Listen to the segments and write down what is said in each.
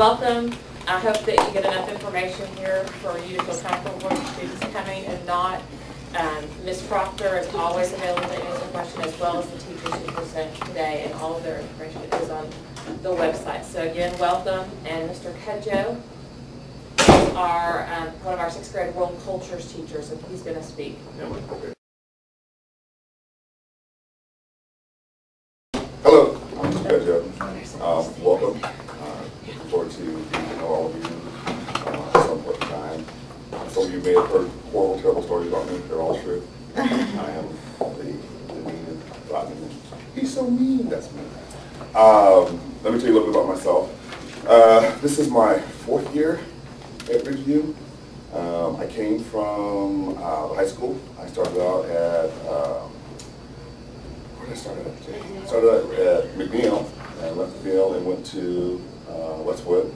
welcome. I hope that you get enough information here for you to feel comfortable with students coming and not. Ms. Proctor is always available to answer questions, as well as the teachers who present today, and all of their information is on the website. So again, welcome. And Mr. Cudjo is one of our 6th grade World Cultures teachers, and he's going to speak. Hello, I'm Mr. Cudjo. Welcome. Looking forward to getting to know all of you at some point in time. Some of you may have heard horrible, terrible stories about me. They're all true. I am the mean and rotten. He's so mean. That's me. Let me tell you a little bit about myself. This is my 4th year at Ridgeview. I came from the high school. I started out at where did I start at? I started out at McNeil. I left McNeil and went to Westwood.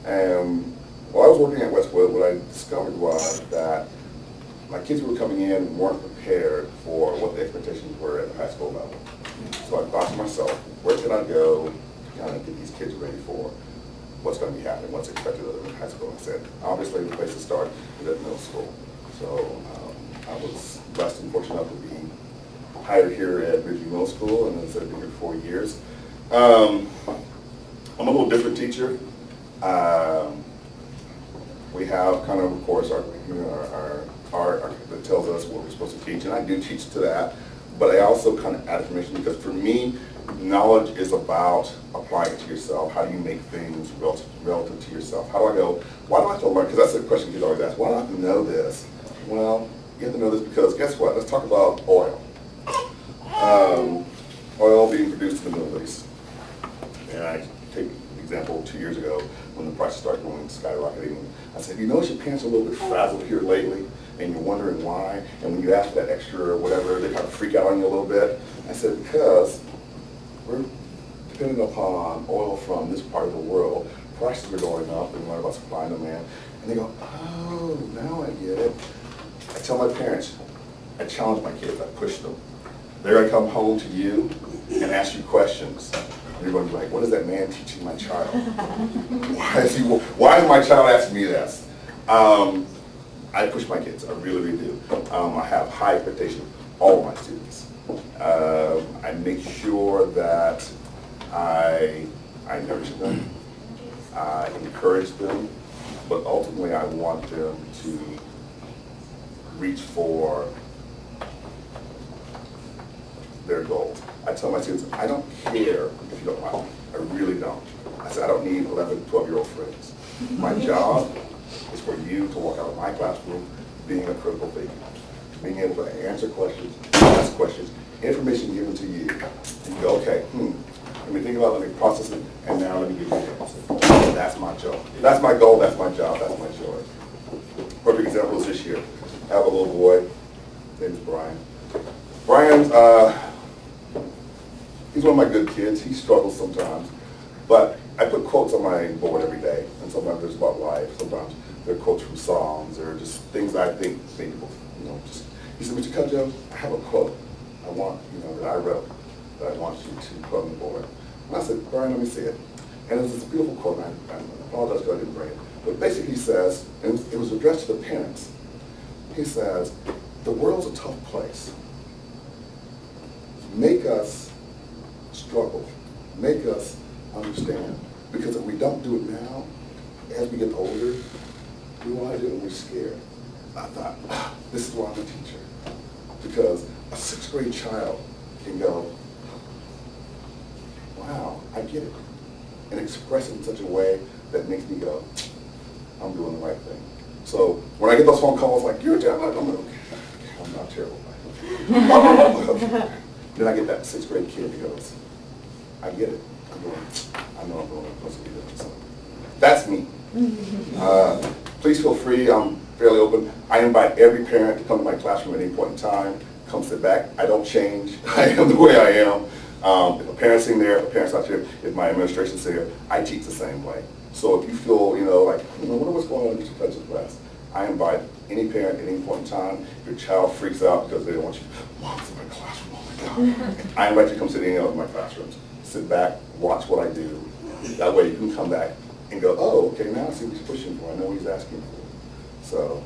And while I was working at Westwood, what I discovered was that my kids who were coming in weren't prepared for what the expectations were at the high school level. So I thought to myself, where can I go to kind of get these kids ready for what's going to be happening, what's expected of them in high school? And I said, obviously the place to start is at middle school. So I was blessed and fortunate enough to be hired here at Ridgeview Middle School, and then I've been here 4 years. I'm a little different teacher. We have kind of course, our that tells us what we're supposed to teach, and I do teach to that, but I also kind of add information because for me, knowledge is about applying it to yourself. How do you make things relative to yourself? How do I go, why do I have to learn? Because that's the question kids always ask, why do I have to know this? Well, you have to know this because guess what? Let's talk about oil. Oil being produced in the Middle East. And I take an example 2 years ago when the prices started going skyrocketing. I said, you notice your pants are a little bit frazzled here lately, and you're wondering why, and when you ask for that extra or whatever, they kind of freak out on you a little bit. I said, because we're dependent upon oil from this part of the world. Prices are going up, and we learn about supply and demand. And they go, oh, now I get it. I tell my parents, I challenge my kids, I push them. They're going to come home to you and ask you questions. And you're going to be like, what is that man teaching my child? Why is my child asking me this? I push my kids, I really, really do. I have high expectations of all of my students. I make sure that I nurture them, I encourage them, but ultimately I want them to reach for their goals. I tell my students, I don't care if you don't like me. I really don't. I said, I don't need 11, 12-year-old friends. My job is for you to walk out of my classroom being a critical thinker, being able to answer questions, ask questions, information given to you, and you go, okay, let me think about it, let me process it, and now let me give you the answer. That's my job. That's my goal, that's my job, that's my joy. Perfect example is this year. I have a little boy, his name is Brian. Brian's, he's one of my good kids. He struggles sometimes, but I put quotes on my board every day, and sometimes there's about life, sometimes they're quotes from songs, or just things I think people, just, he said, Mr. Cudjo, I have a quote I want, that I wrote, that I want you to put on the board. And I said, Brian, let me see it. And it was this beautiful quote, and I apologize because I didn't bring it, but basically he says, and it was addressed to the parents, he says, the world's a tough place. Make us struggle, make us understand, because if we don't do it now, as we get older, we want to do it and we're scared. I thought, this is why I'm a teacher, because a 6th grade child can go, wow, I get it, and express it in such a way that makes me go, I'm doing the right thing. So when I get those phone calls like, you're terrible, I'm like, okay, I'm not terrible. Then I get that 6th grade kid who goes, I get it. I know I'm doing what I'm supposed to be doing. So that's me. Please feel free. I'm fairly open. I invite every parent to come to my classroom at any point in time. Come sit back. I don't change. I am the way I am. If a parent's in there, if a parent's not here, if my administration's here, I teach the same way. So if you feel, like, wonder what's going on in Mr. Cudjo's class, I invite any parent at any point in time. If your child freaks out because they don't want you, Mom's in my classroom, oh my God. I invite you to come sit in any of my classrooms. Sit back, watch what I do. That way you can come back and go, oh, okay, now I see what he's pushing for. I know what he's asking for. So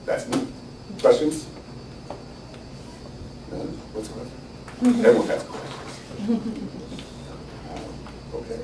that's me. Questions? None? What's the question? Everyone has questions. Okay.